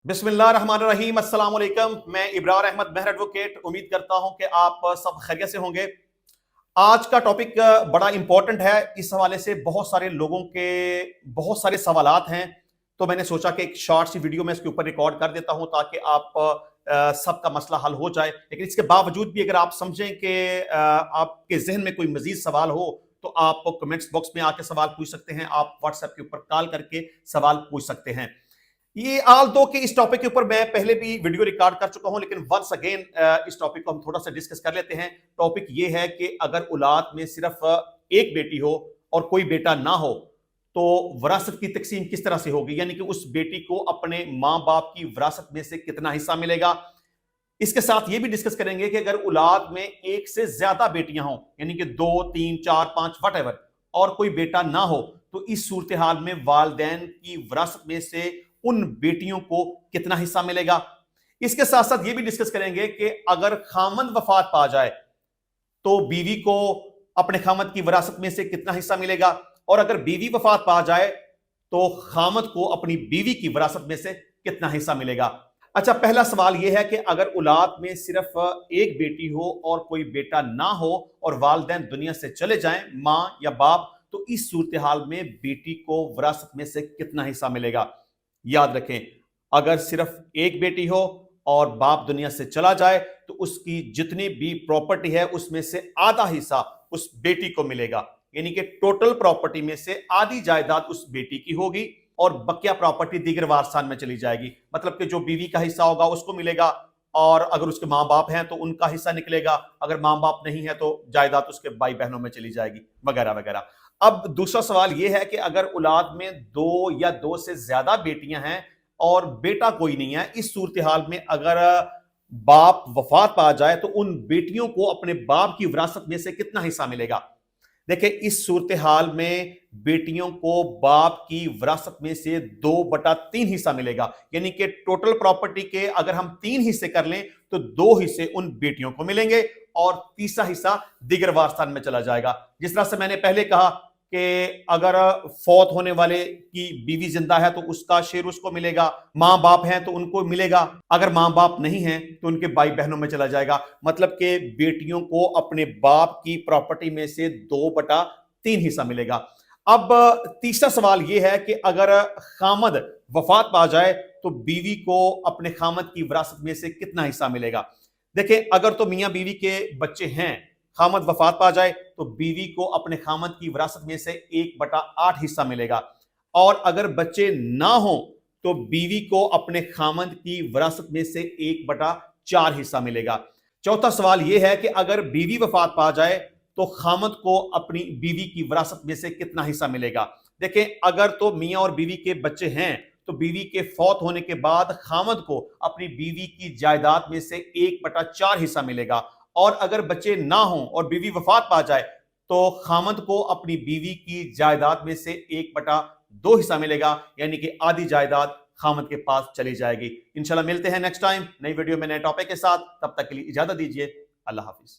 बिस्मिल्लाहिर्रहमानिर्रहीम, अस्सलाम वालेकुम। मैं इब्रार अहमद मेहर एडवोकेट। उम्मीद करता हूं कि आप सब खैरियत से होंगे। आज का टॉपिक बड़ा इंपॉर्टेंट है। इस हवाले से बहुत सारे लोगों के बहुत सारे सवालात हैं, तो मैंने सोचा कि एक शॉर्ट सी वीडियो में इसके ऊपर रिकॉर्ड कर देता हूं ताकि आप सबका मसला हल हो जाए। लेकिन इसके बावजूद भी अगर आप समझें कि आपके जहन में कोई मजीद सवाल हो तो आप कमेंट्स बॉक्स में आके सवाल पूछ सकते हैं, आप व्हाट्सएप के ऊपर कॉल करके सवाल पूछ सकते हैं। ये आल दो कि इस टॉपिक के ऊपर मैं पहले भी वीडियो रिकॉर्ड कर चुका हूं, लेकिन वंस अगेन इस टॉपिक को हम थोड़ा सा डिस्कस कर लेते हैं। टॉपिक ये है कि अगर औलाद में सिर्फ एक बेटी हो और कोई बेटा ना हो तो विरासत की तकसीम किस तरह से होगी, यानी कि उस बेटी को अपने मां बाप की विरासत में से कितना हिस्सा मिलेगा। इसके साथ ये भी डिस्कस करेंगे कि अगर औलाद में एक से ज्यादा बेटियां हों, यानी कि 2, 3, 4, 5 वट और कोई बेटा ना हो, तो इस सूरत हाल में वालिदैन की विरासत में से उन बेटियों को कितना हिस्सा मिलेगा। इसके साथ साथ ये भी डिस्कस करेंगे कि अगर खामंद वफात पा जाए तो बीवी को अपने खामद की विरासत में से कितना हिस्सा मिलेगा, और अगर बीवी वफात पा जाए तो खामद को अपनी बीवी की विरासत में से कितना हिस्सा मिलेगा। अच्छा, पहला सवाल यह है कि अगर औलाद में सिर्फ एक बेटी हो और कोई बेटा ना हो और वालिदैन दुनिया से चले जाएं, मां या बाप, तो इस सूरत हाल में बेटी को विरासत में से कितना हिस्सा मिलेगा। याद रखें, अगर सिर्फ एक बेटी हो और बाप दुनिया से चला जाए तो उसकी जितनी भी प्रॉपर्टी है उसमें से आधा हिस्सा उस बेटी को मिलेगा, यानी कि टोटल प्रॉपर्टी में से आधी जायदाद उस बेटी की होगी और बकिया प्रॉपर्टी दीगर वारसान में चली जाएगी। मतलब कि जो बीवी का हिस्सा होगा उसको मिलेगा, और अगर उसके मां बाप हैं तो उनका हिस्सा निकलेगा, अगर मां बाप नहीं है तो जायदाद उसके भाई बहनों में चली जाएगी, वगैरह वगैरह। अब दूसरा सवाल यह है कि अगर औलाद में 2 या 2 से ज्यादा बेटियां हैं और बेटा कोई नहीं है, इस सूरत हाल में अगर बाप वफात पा जाए तो उन बेटियों को अपने बाप की विरासत में से कितना हिस्सा मिलेगा। देखिए, इस सूरत हाल में बेटियों को बाप की विरासत में से 2/3 हिस्सा मिलेगा, यानी कि टोटल प्रॉपर्टी के अगर हम 3 हिस्से कर लें तो 2 हिस्से उन बेटियों को मिलेंगे और तीसरा हिस्सा दिगर वारसान में चला जाएगा। जिस तरह से मैंने पहले कहा कि अगर फौत होने वाले की बीवी जिंदा है तो उसका शेर उसको मिलेगा, मां बाप हैं तो उनको मिलेगा, अगर मां बाप नहीं हैं तो उनके भाई बहनों में चला जाएगा। मतलब कि बेटियों को अपने बाप की प्रॉपर्टी में से 2/3 हिस्सा मिलेगा। अब तीसरा सवाल यह है कि अगर खामद वफात पा जाए तो बीवी को अपने खामद की विरासत में से कितना हिस्सा मिलेगा। देखिए, अगर तो मियां बीवी के बच्चे हैं, खामद वफात पा जाए तो बीवी को अपने खामद की विरासत में से 1/8 हिस्सा मिलेगा, और अगर बच्चे ना हो तो बीवी को अपने खामद की विरासत में से 1/4 हिस्सा मिलेगा। चौथा सवाल यह है कि अगर बीवी वफात पा जाए तो खामद को अपनी बीवी की विरासत में से कितना हिस्सा मिलेगा। देखें, अगर तो मियां और बीवी के बच्चे हैं तो बीवी के फौत होने के बाद खामद को अपनी बीवी की जायदाद में से 1/4 हिस्सा मिलेगा, और अगर बच्चे ना हों और बीवी वफात पा जाए तो खामद को अपनी बीवी की जायदाद में से 1/2 हिस्सा मिलेगा, यानी कि आधी जायदाद खामद के पास चली जाएगी। इंशाल्लाह मिलते हैं नेक्स्ट टाइम नई वीडियो में नए टॉपिक के साथ। तब तक के लिए इजाजत दीजिए। अल्लाह हाफिज।